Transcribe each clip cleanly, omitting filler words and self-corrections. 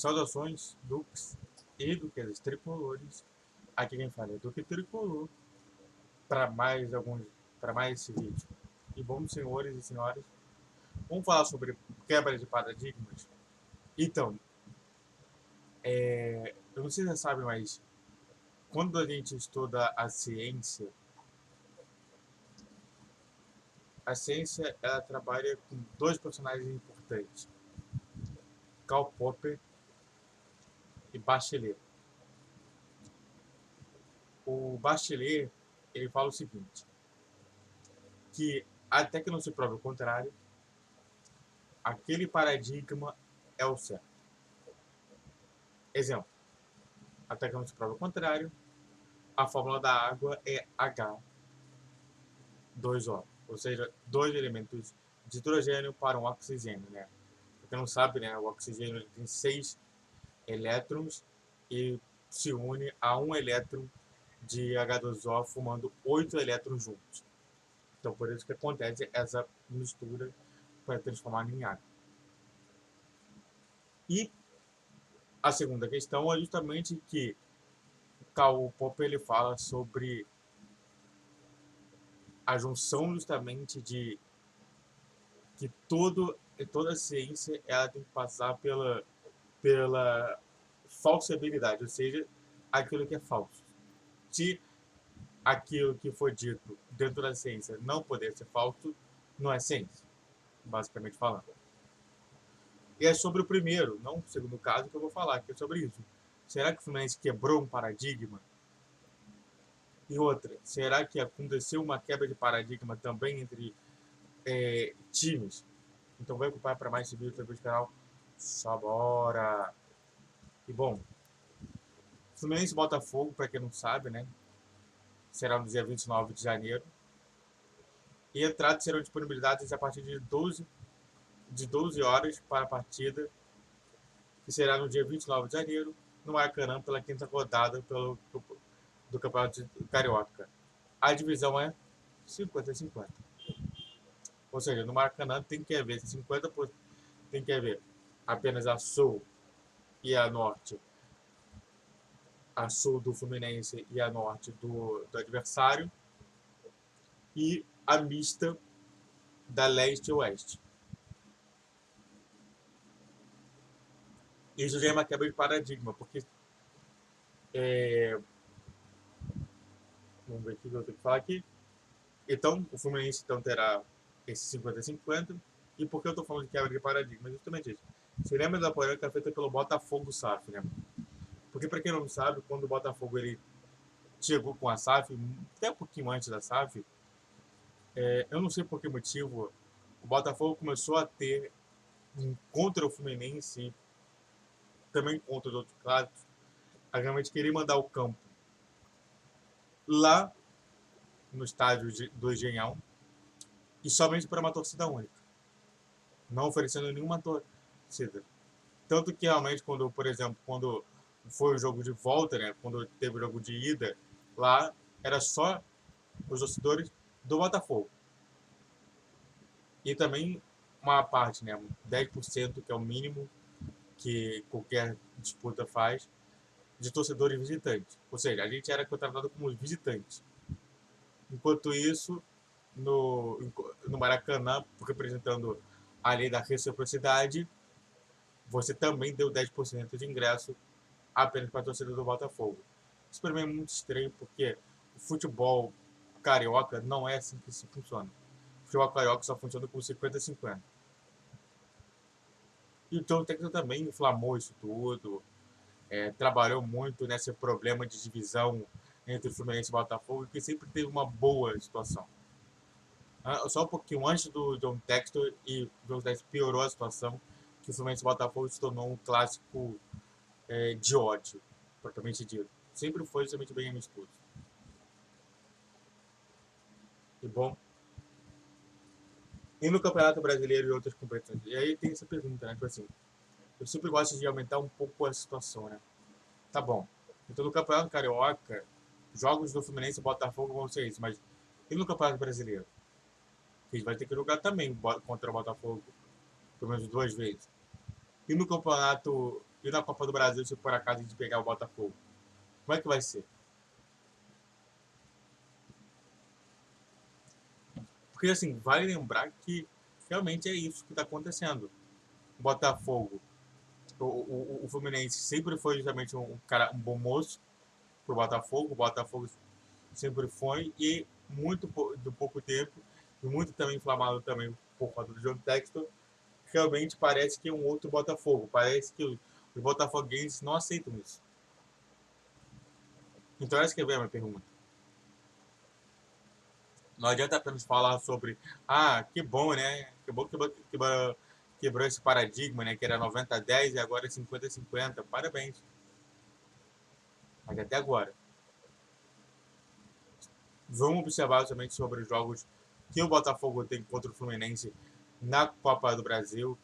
Saudações, Dukes e Duquesas Tricolores. Aqui quem fala é Duque Tricolor para mais esse vídeo. E bom, senhores e senhoras, vamos falar sobre quebra de paradigmas. Então, eu não sei se você sabe, mas quando a gente estuda a ciência ela trabalha com dois personagens importantes, Karl Popper e Bachelet. O Bachelet ele fala o seguinte, que até que não se prove o contrário, aquele paradigma é o certo. Exemplo, até que não se prove o contrário, a fórmula da água é H2O, ou seja, dois elementos de hidrogênio para um oxigênio, né? Pra quem não sabe, né, o oxigênio tem 6 elétrons e se une a um elétron de H2O formando 8 elétrons juntos. Então, por isso que acontece essa mistura para transformar em água. E a segunda questão é justamente que Karl Popper ele fala sobre a junção justamente de que toda a ciência ela tem que passar pela falsibilidade, ou seja, aquilo que é falso. Se aquilo que foi dito dentro da ciência não poder ser falso, não é ciência, basicamente falando. E é sobre o primeiro, não o segundo caso que eu vou falar, que é sobre isso. Será que o Fluminense quebrou um paradigma? E outra, será que aconteceu uma quebra de paradigma também entre times? Então vai acompanhar para mais esse vídeo também do canal. Só bora! E bom, Fluminense e Botafogo, para quem não sabe, né? Será no dia 29 de janeiro. E entradas serão disponibilizadas a partir de 12 horas para a partida, que será no dia 29 de janeiro, no Maracanã, pela quinta rodada do Campeonato Carioca. A divisão é 50-50. Ou seja, no Maracanã tem que haver 50%, tem que haver apenas a Sul e a Norte, a Sul do Fluminense e a Norte do adversário, e a mista da Leste e Oeste. Isso já é uma quebra de paradigma, porque vamos ver o que eu tenho que falar aqui. Então, o Fluminense então, terá esse 50-50. E por que eu estou falando de quebra de paradigma? Justamente isso. Você lembra da polêmica feita pelo Botafogo SAF, né? Porque, para quem não sabe, quando o Botafogo ele chegou com a SAF, até um pouquinho antes da SAF, eu não sei por que motivo, o Botafogo começou a ter, contra o Fluminense, também contra os outros clássicos, a realmente querer mandar o campo lá no estádio do Engenhão e somente para uma torcida única, não oferecendo nenhuma torcida. Tanto que realmente, por exemplo, quando foi o jogo de volta, né, quando teve o jogo de ida, lá era só os torcedores do Botafogo. E também uma parte, né, 10%, que é o mínimo que qualquer disputa faz, de torcedores visitantes. Ou seja, a gente era contratado como visitantes. Enquanto isso, no Maracanã, representando a lei da reciprocidade, você também deu 10% de ingresso apenas para a torcida do Botafogo. Isso para mim é muito estranho, porque o futebol carioca não é assim que se funciona. O futebol carioca só funciona com 50-50. Então o técnico também inflamou isso tudo, trabalhou muito nesse problema de divisão entre o Fluminense e o Botafogo, que sempre teve uma boa situação. Só um pouquinho antes do John Textor e o John Textor piorou a situação, que o Fluminense e o Botafogo se tornou um clássico de ódio, propriamente dito. Sempre foi somente bem amistoso. E bom, e no Campeonato Brasileiro e outras competições? E aí tem essa pergunta, né? Tipo assim, eu sempre gosto de aumentar um pouco a situação, né? Tá bom. Então no Campeonato Carioca, jogos do Fluminense e Botafogo vão ser isso, mas e no Campeonato Brasileiro? Que a gente vai ter que jogar também contra o Botafogo, pelo menos 2 vezes. E no Campeonato e na Copa do Brasil, se por acaso a gente pegar o Botafogo? Como é que vai ser? Porque, assim, vale lembrar que realmente é isso que está acontecendo. O Botafogo, o Fluminense sempre foi justamente um bom moço pro Botafogo. O Botafogo sempre foi, e muito do pouco tempo, e muito também inflamado também por conta do John Textor, realmente parece que é um outro Botafogo. Parece que os botafoguenses não aceitam isso. Então essa que é a minha pergunta. Não adianta apenas falar sobre, que bom, né? Que bom que quebrou esse paradigma, né? Que era 90-10 e agora é 50-50. Parabéns. Mas até agora. Vamos observar somente sobre os jogos que o Botafogo tem contra o Fluminense na Copa do Brasil,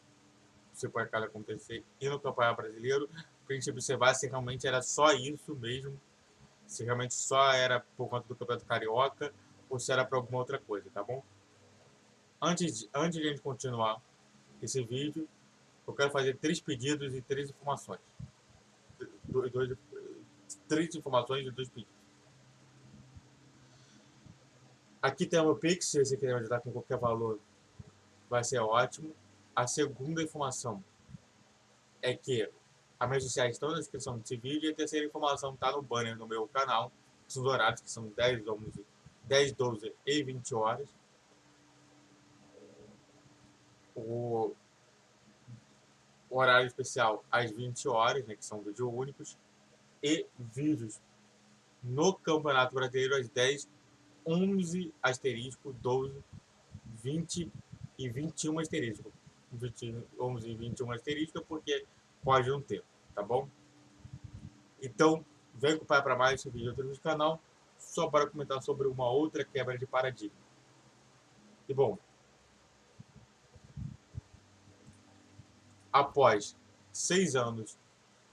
se por acaso acontecer, e no Campeonato Brasileiro, para a gente observar se realmente era só isso mesmo, se realmente só era por conta do Campeonato Carioca ou se era para alguma outra coisa, tá bom? Antes de a gente continuar esse vídeo, eu quero fazer 3 pedidos e 3 informações. Dois, 3 informações e 2 pedidos. Aqui tem o meu Pix, se você quiser me ajudar com qualquer valor, vai ser ótimo. A segunda informação é que as minhas sociais estão na descrição desse vídeo, e a terceira informação está no banner no meu canal, que são os horários, que são 10, 12 e 20 horas. O horário especial às 20 horas, né, que são vídeos únicos, e vídeos no Campeonato Brasileiro às 10, 11 asterisco, 12, 20 e 21 asterisco. 20, 11 e 21 asterisco porque pode não ter, tá bom? Então, vem acompanhar para mais esse vídeo no canal, só para comentar sobre uma outra quebra de paradigma. E bom, após 6 anos,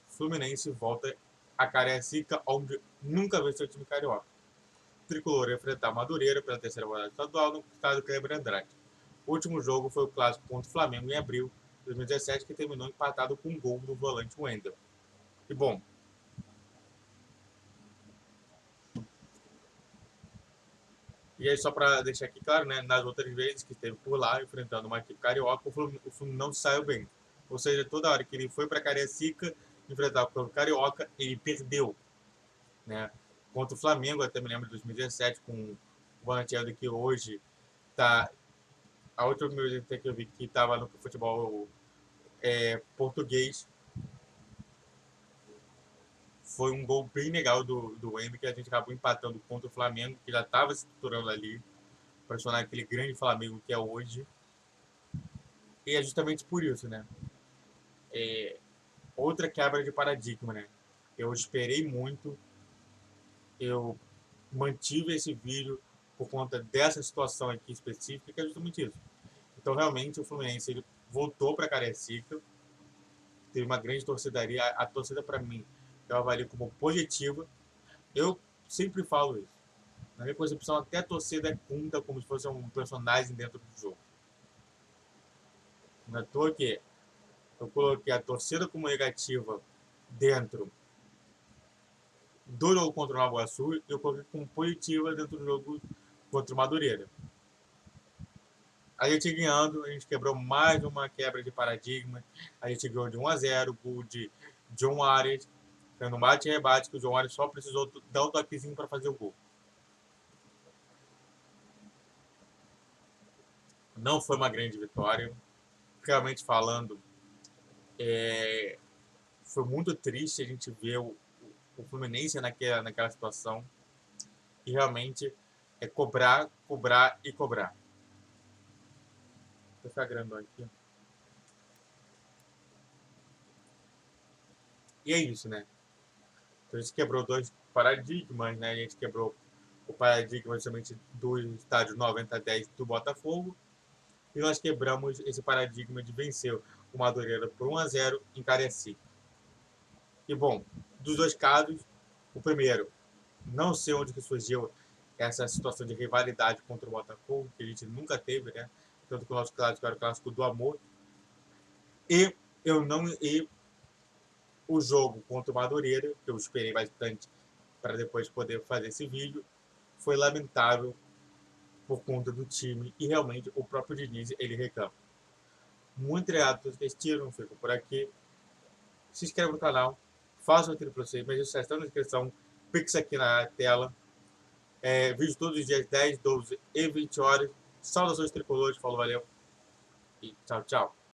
Fluminense volta a Cariacica, onde nunca venceu o time carioca. O tricolor ia enfrentar Madureira pela terceira rodada estadual no estádio Kleber Andrade. O último jogo foi o clássico contra o Flamengo em abril de 2017, que terminou empatado com um gol do volante Wendel. E bom, e aí só para deixar aqui claro, né, nas outras vezes que esteve por lá enfrentando uma equipe carioca, o Fluminense não saiu bem. Ou seja, toda hora que ele foi para Cariacica enfrentar o clube carioca, ele perdeu, né? Contra o Flamengo, até me lembro de 2017, com o volante que hoje tá, a outra vez que eu vi que estava no futebol português, foi um gol bem legal do Wendel, que a gente acabou empatando contra o Flamengo, que já estava se estruturando ali para tornar aquele grande Flamengo que é hoje. E é justamente por isso, né? Outra quebra de paradigma, né? Eu esperei muito, eu mantive esse vídeo por conta dessa situação aqui específica, que é justamente isso. Então, realmente, o Fluminense ele voltou para Cariacica, teve uma grande torcedaria. A torcida, para mim, eu avalio como positiva. Eu sempre falo isso. Na minha concepção, até a torcida conta como se fosse um personagem dentro do jogo. Não é à toa que eu coloquei a torcida como negativa dentro do jogo contra o Nova Iguaçu, e eu coloquei como positiva dentro do jogo contra o Madureira. A gente ganhando, a gente quebrou mais uma quebra de paradigma. A gente ganhou de 1-0, gol de John Arias, no bate e rebate, que o John Arias só precisou dar o toquezinho para fazer o gol. Não foi uma grande vitória. Realmente falando, foi muito triste a gente ver o Fluminense naquela situação. E realmente é cobrar, cobrar e cobrar. Vou ficar grandão aqui. E é isso, né? Então a gente quebrou 2 paradigmas, né? A gente quebrou o paradigma justamente do estádio 90-10 do Botafogo, e nós quebramos esse paradigma de vencer o Madureira por 1-0 em Cariacica. E bom, dos dois casos, o primeiro, não sei onde que surgiu essa situação de rivalidade contra o Botafogo, que a gente nunca teve, né? Tanto que o nosso clássico era o clássico do amor. E eu não. E o jogo contra o Madureira, que eu esperei bastante para depois poder fazer esse vídeo, foi lamentável por conta do time e realmente o próprio Diniz ele reclama. Muito obrigado por assistiram, fico por aqui. Se inscreva no canal, faça o para vocês, mas já está na descrição, Pix aqui na tela. Vídeo todos os dias 10, 12 e 20 horas. Saudações tricolores, falou, valeu e tchau, tchau.